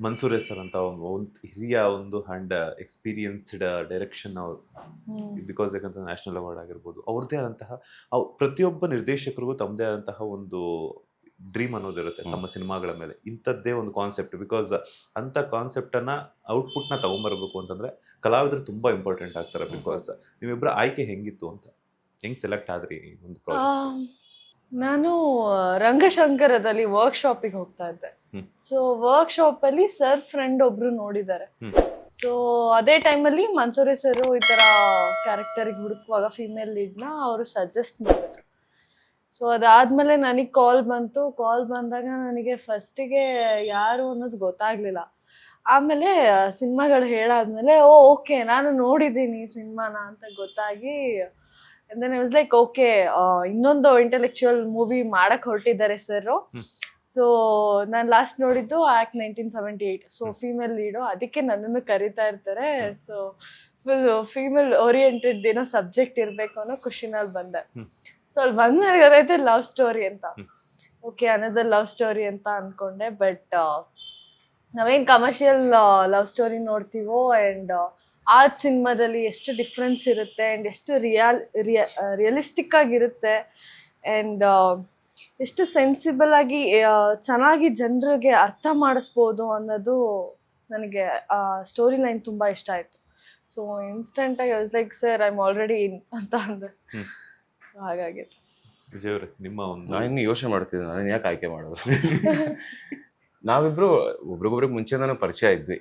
Mansoor sir ಅಂತ ಒಂದು ಹಿರಿಯ ಒಂದು ಅಂಡ್ ಎಕ್ಸ್ಪೀರಿಯನ್ಸ್ಡ್ ಡೈರೆಕ್ಷನ್ ಅವರು, ಬಿಕಾಸ್ ಯಾಕಂತ ನ್ಯಾಷನಲ್ ಅವಾರ್ಡ್ ಆಗಿರ್ಬೋದು, ಅವ್ರದ್ದೇ ಆದಂತಹ ಪ್ರತಿಯೊಬ್ಬ ನಿರ್ದೇಶಕರಿಗೂ ತಮ್ಮದೇ ಆದಂತಹ ಒಂದು ಡ್ರೀಮ್ ಅನ್ನೋದಿರುತ್ತೆ ತಮ್ಮ ಸಿನಿಮಾಗಳ ಮೇಲೆ. ಇಂಥದ್ದೇ ಒಂದು ಕಾನ್ಸೆಪ್ಟ್, ಬಿಕಾಸ್ ಅಂತ ಕಾನ್ಸೆಪ್ಟ್ ಅನ್ನ ಔಟ್ಪುಟ್ ನ ತಗೊಂಡ್ಬರ್ಬೇಕು ಅಂತಂದ್ರೆ ಕಲಾವಿದರು ತುಂಬಾ ಇಂಪಾರ್ಟೆಂಟ್ ಆಗ್ತಾರೆ. ಬಿಕಾಸ್ ನೀವಿಬ್ಬರ ಆಯ್ಕೆ ಹೆಂಗಿತ್ತು ಅಂತ, ಹೆಂಗ್ ಸೆಲೆಕ್ಟ್ ಆದ್ರಿ ಈ ಒಂದು ಪ್ರಾಜೆಕ್ಟ್? ನಾನು ರಂಗಶಂಕರದಲ್ಲಿ ವರ್ಕ್ಶಾಪಿಗೆ ಹೋಗ್ತಾ ಇದ್ದೆ. ಸೊ ವರ್ಕ್ಶಾಪ್ ಅಲ್ಲಿ ಸರ್ ಫ್ರೆಂಡ್ ಒಬ್ರು ನೋಡಿದ್ದಾರೆ. ಸೊ ಅದೇ ಟೈಮಲ್ಲಿ ಮನ್ಸೂರಿ ಸರ್ ಈ ತರ ಕ್ಯಾರೆಕ್ಟರ್ಗೆ ಹುಡುಕುವಾಗ ಫಿಮೇಲ್ ಲೀಡ್ನ ಅವರು ಸಜೆಸ್ಟ್ ಮಾಡಿದ್ರು. ಸೊ ಅದಾದ್ಮೇಲೆ ನನಗೆ ಕಾಲ್ ಬಂತು. ಕಾಲ್ ಬಂದಾಗ ನನಗೆ ಫಸ್ಟಿಗೆ ಯಾರು ಅನ್ನೋದು ಗೊತ್ತಾಗ್ಲಿಲ್ಲ. ಆಮೇಲೆ ಸಿನಿಮಾಗಳು ಹೇಳಾದ್ಮೇಲೆ ಓಕೆ ನಾನು ನೋಡಿದ್ದೀನಿ ಸಿನಿಮಾನ ಅಂತ ಗೊತ್ತಾಗಿ, and then I was like, okay, ಇನ್ನೊಂದು ಇಂಟೆಲೆಕ್ಚುಯಲ್ ಮೂವಿ ಮಾಡಕ್ ಹೊರಟಿದ್ದಾರೆ ಸರ್. ಸೊ ನಾನು ಲಾಸ್ಟ್ ನೋಡಿದ್ದು ಆಕ್ಟ್ 1978. ಸೊ ಫೀಮೇಲ್ ಲೀಡು, ಅದಕ್ಕೆ ನನ್ನನ್ನು ಕರಿತಾ ಇರ್ತಾರೆ. ಸೊ ಫುಲ್ ಫೀಮೇಲ್ ಓರಿಯೆಂಟೆಡ್ ಏನೋ ಸಬ್ಜೆಕ್ಟ್ ಇರ್ಬೇಕು ಅನ್ನೋ ಖುಷಿನಲ್ಲಿ ಬಂದೆ. ಸೊ ಅಲ್ಲಿ ಬಂದ್ಮೇಲೆ ಗೊತ್ತಾಯ್ತು ಲವ್ ಸ್ಟೋರಿ ಅಂತ. ಓಕೆ ಅನದರ್ ಲವ್ ಸ್ಟೋರಿ ಅಂತ ಅನ್ಕೊಂಡೆ. ಬಟ್ ನಾವೇನ್ ಕಮರ್ಷಿಯಲ್ ಲವ್ ಸ್ಟೋರಿ ನೋಡ್ತೀವೋ ಅಂಡ್ ಆ ಸಿನಿಮಾದಲ್ಲಿ ಎಷ್ಟು ಡಿಫ್ರೆನ್ಸ್ ಇರುತ್ತೆ ಆ್ಯಂಡ್ ಎಷ್ಟು ರಿಯಲಿಸ್ಟಿಕ್ ಆಗಿರುತ್ತೆ ಆ್ಯಂಡ್ ಎಷ್ಟು ಸೆನ್ಸಿಬಲ್ ಆಗಿ ಚೆನ್ನಾಗಿ ಜನರಿಗೆ ಅರ್ಥ ಮಾಡಿಸ್ಬೋದು ಅನ್ನೋದು ನನಗೆ ಆ ಸ್ಟೋರಿ ಲೈನ್ ತುಂಬ ಇಷ್ಟ ಆಯಿತು. ಸೊ ಇನ್ಸ್ಟೆಂಟಾಗಿ I was like sir I am already in ಅಂತ ಅಂದೆ. ಹಾಗಾಗಿತ್ತು. ವಿಜಯ್ ಅವರೇ, ನಿಮ್ಮ ಒಂದು ನಾನು ಇನ್ನು ಯೋಚನೆ ಮಾಡ್ತಿದ್ದೆ ನಾನು ಯಾಕೆ ಆಯ್ಕೆ ಮಾಡೋದು. ನಾವಿಬ್ರು ಒಬ್ರಿಗೊಬ್ರಿಗೆ ಮುಂಚೆನೇ ಪರಿಚಯ ಇದ್ವಿ.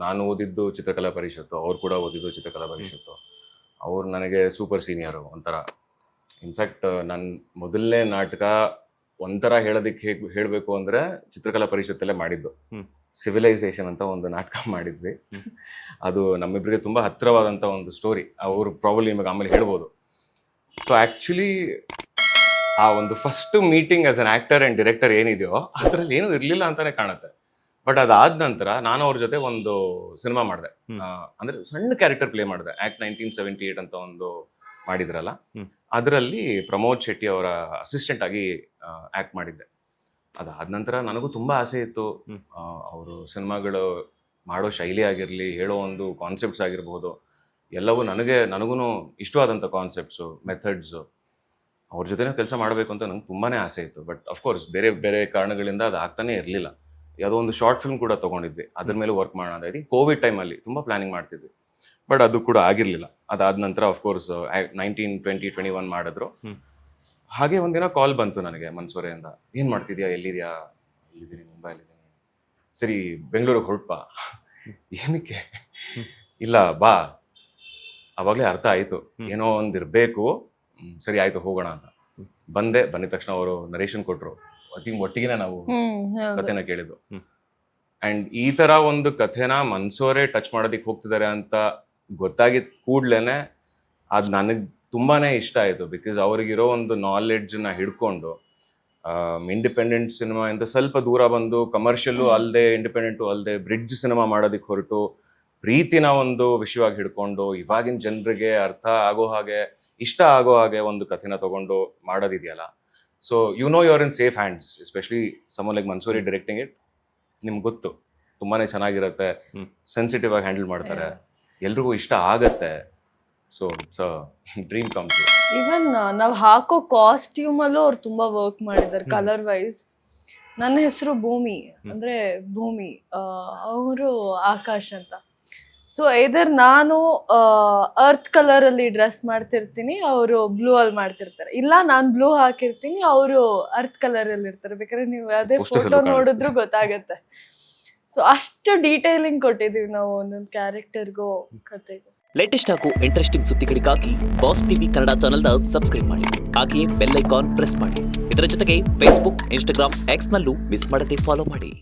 ನಾನು ಓದಿದ್ದು ಚಿತ್ರಕಲಾ ಪರಿಷತ್ತು, ಅವ್ರು ಕೂಡ ಓದಿದ್ದು ಚಿತ್ರಕಲಾ ಪರಿಷತ್ತು. ಅವ್ರು ನನಗೆ ಸೂಪರ್ ಸೀನಿಯರು ಒಂಥರ. ಇನ್ಫ್ಯಾಕ್ಟ್ ನನ್ನ ಮೊದಲನೇ ನಾಟಕ ಒಂಥರ ಹೇಳೋದಕ್ಕೆ ಹೇಳಬೇಕು ಅಂದರೆ ಚಿತ್ರಕಲಾ ಪರಿಷತ್ತಲ್ಲೇ ಮಾಡಿದ್ದು. ಸಿವಿಲೈಸೇಷನ್ ಅಂತ ಒಂದು ನಾಟಕ ಮಾಡಿದ್ವಿ. ಅದು ನಮ್ಮಿಬ್ಬರಿಗೆ ತುಂಬ ಹತ್ತಿರವಾದಂಥ ಒಂದು ಸ್ಟೋರಿ. ಅವರು ಪ್ರಾಬಬ್ಲಿ ನಿಮಗೆ ಆಮೇಲೆ ಹೇಳ್ಬೋದು. ಸೊ ಆ್ಯಕ್ಚುಲಿ ಆ ಒಂದು first meeting as an actor and director ಏನಿದೆಯೋ ಅದರಲ್ಲಿ ಏನೂ ಇರಲಿಲ್ಲ ಅಂತಲೇ ಕಾಣುತ್ತೆ. ಬಟ್ ಅದಾದ ನಂತರ ನಾನು ಅವ್ರ ಜೊತೆ ಒಂದು ಸಿನಿಮಾ ಮಾಡಿದೆ. ಅಂದ್ರೆ ಸಣ್ಣ ಕ್ಯಾರೆಕ್ಟರ್ ಪ್ಲೇ ಮಾಡಿದೆ. ಆಕ್ಟ್ 1978 ಅಂತ ಒಂದು ಮಾಡಿದ್ರಲ್ಲ, ಅದರಲ್ಲಿ ಪ್ರಮೋದ್ ಶೆಟ್ಟಿ ಅವರ ಅಸಿಸ್ಟೆಂಟ್ ಆಗಿ ಆಕ್ಟ್ ಮಾಡಿದ್ದೆ. ಅದಾದ ನಂತರ ನನಗೂ ತುಂಬಾ ಆಸೆ ಇತ್ತು. ಅವರು ಸಿನಿಮಾಗಳು ಮಾಡೋ ಶೈಲಿ ಆಗಿರಲಿ, ಹೇಳೋ ಒಂದು ಕಾನ್ಸೆಪ್ಟ್ಸ್ ಆಗಿರ್ಬೋದು, ಎಲ್ಲವೂ ನನಗೂ ಇಷ್ಟವಾದಂಥ ಕಾನ್ಸೆಪ್ಟ್ಸು, ಮೆಥಡ್ಸು, ಅವ್ರ ಜೊತೆನೂ ಕೆಲಸ ಮಾಡಬೇಕು ಅಂತ ನಂಗೆ ತುಂಬಾನೇ ಆಸೆ ಇತ್ತು. ಬಟ್ ಅಫ್ಕೋರ್ಸ್ ಬೇರೆ ಬೇರೆ ಕಾರಣಗಳಿಂದ ಅದು ಆಗ್ತಾನೆ ಇರಲಿಲ್ಲ. ಯಾವುದೋ ಒಂದು ಶಾರ್ಟ್ ಫಿಲ್ಮ್ ಕೂಡ ತೊಗೊಂಡಿದ್ವಿ, ಅದ್ರ ಮೇಲೆ ವರ್ಕ್ ಮಾಡೋಣ ಅಂತ ಇದ್ದೀವಿ. ಕೋವಿಡ್ ಟೈಮಲ್ಲಿ ತುಂಬ ಪ್ಲಾನಿಂಗ್ ಮಾಡ್ತಿದ್ವಿ, ಬಟ್ ಅದು ಕೂಡ ಆಗಿರಲಿಲ್ಲ. ಅದಾದ ನಂತರ ಅಫ್ಕೋರ್ಸ್ 19, 20, 21 ಮಾಡಿದ್ರು. ಹಾಗೆ ಒಂದಿನ ಕಾಲ್ ಬಂತು ನನಗೆ ಮನ್ಸೂರೆಯಿಂದ. ಏನು ಮಾಡ್ತಿದ್ಯಾ, ಎಲ್ಲಿದ್ಯಾ? ಇಲ್ಲಿದ್ದೀನಿ, ಮುಂಬೈಲಿದ್ದೀನಿ. ಸರಿ ಬೆಂಗಳೂರಿಗೆ ಹೊರಟ್ಬಾ. ಏನಕ್ಕೆ? ಇಲ್ಲ ಬಾ. ಅವಾಗಲೇ ಅರ್ಥ ಆಯಿತು ಏನೋ ಒಂದು ಇರಬೇಕು. ಸರಿ ಆಯಿತು ಹೋಗೋಣ ಅಂತ ಬಂದೆ. ಬಂದಿದ ತಕ್ಷಣ ಅವರು ನರೇಶನ್ ಕೊಟ್ಟರು. ಒಟ್ಟಿಗೆ ನಾವು ಕಥೆನ ಕೇಳಿದ್ದು. ಅಂಡ್ ಈ ತರ ಒಂದು ಕಥೆನ ಮನ್ಸೂರೆ ಟಚ್ ಮಾಡೋದಿಕ್ ಹೋಗ್ತಿದ್ದಾರೆ ಅಂತ ಗೊತ್ತಾಗಿದ್ ಕೂಡ್ಲೇನೆ ಅದ್ ನನಗ್ ತುಂಬಾನೇ ಇಷ್ಟ ಆಯ್ತು. ಬಿಕಾಸ್ ಅವ್ರಿಗಿರೋ ಒಂದು ನಾಲೆಡ್ಜ್ನ ಹಿಡ್ಕೊಂಡು ಇಂಡಿಪೆಂಡೆಂಟ್ ಸಿನಿಮಾ ಇಂದ ಸ್ವಲ್ಪ ದೂರ ಬಂದು ಕಮರ್ಷಿಯಲ್ಲು ಅಲ್ಲದೆ ಇಂಡಿಪೆಂಡೆಂಟು ಅಲ್ಲದೆ ಬ್ರಿಡ್ಜ್ ಸಿನಿಮಾ ಮಾಡೋದಿಕ್ ಹೊರಟು ಪ್ರೀತಿನ ಒಂದು ವಿಷಯವಾಗಿ ಹಿಡ್ಕೊಂಡು ಇವಾಗಿನ ಜನರಿಗೆ ಅರ್ಥ ಆಗೋ ಹಾಗೆ, ಇಷ್ಟ ಆಗೋ ಹಾಗೆ ಒಂದು ಕಥೆನ ತಗೊಂಡು ಮಾಡೋದಿದೆಯಲ್ಲ. So you know you are in safe hands, especially someone like Mansore directing it. ನಿಮ್ಗೆ ಗೊತ್ತು ತುಂಬಾನೇ ಚೆನ್ನಾಗಿರುತ್ತೆ, ಸೆನ್ಸಿಟಿವ್ ಆಗಿ ಹ್ಯಾಂಡಲ್ ಮಾಡ್ತಾರೆ, ಎಲ್ರಿಗೂ ಇಷ್ಟ ಆಗತ್ತೆ. So it's a dream come true. Even ನಾವು ಹಾಕೋ ಕಾಸ್ಟ್ಯೂಮ್ ಅಲ್ಲೂ ಅವ್ರು ತುಂಬಾ ವರ್ಕ್ ಮಾಡಿದ್ದಾರೆ ಕಲರ್ ವೈಸ್. ನನ್ನ ಹೆಸರು ಭೂಮಿ, ಅಂದ್ರೆ ಭೂಮಿ, ಅವರು ಆಕಾಶ್ ಅಂತ. ಸೊ ಐದರ್ ನಾನು ಅರ್ತ್ ಕಲರ್ ಅಲ್ಲಿ ಡ್ರೆಸ್ ಮಾಡ್ತಿರ್ತೀನಿ, ಅವರು ಬ್ಲೂ ಅಲ್ಲಿ ಮಾಡ್ತಿರ್ತಾರೆ. ಇಲ್ಲ ನಾನು ಬ್ಲೂ ಹಾಕಿರ್ತೀನಿ, ಅವರು ಅರ್ತ್ ಕಲರ್ ಅಲ್ಲಿ ಇರ್ತಾರೆ. ಬೇಕಾದ್ರೆ ನೀವು ಅದೇ ಫೋಟೋ ನೋಡಿದ್ರು ಗೊತ್ತಾಗತ್ತೆ. ಸೊ ಅಷ್ಟು ಡೀಟೇಲಿಂಗ್ ಕೊಟ್ಟಿದೀವಿ ನಾವು ಒಂದೊಂದು ಕ್ಯಾರೆಕ್ಟರ್ಗೂ ಕತೆಗೂ. ಲೇಟೆಸ್ಟ್ ಹಾಗೂ ಇಂಟ್ರೆಸ್ಟಿಂಗ್ ಸುದ್ದಿಗಳಿಗಾಗಿ ಬಾಸ್ ಟಿವಿ ಕನ್ನಡ ಚಾನೆಲ್ನ ಸಬ್ಸ್ಕ್ರೈಬ್ ಮಾಡಿ. ಹಾಗೆಯೇ ಬೆಲ್ ಐಕಾನ್ ಪ್ರೆಸ್ ಮಾಡಿ. ಇದರ ಜೊತೆಗೆ ಫೇಸ್ಬುಕ್, ಇನ್ಸ್ಟಾಗ್ರಾಮ್, ಎಕ್ಸ್ ನಲ್ಲೂ ಮಿಸ್ ಮಾಡದೆ ಫಾಲೋ ಮಾಡಿ.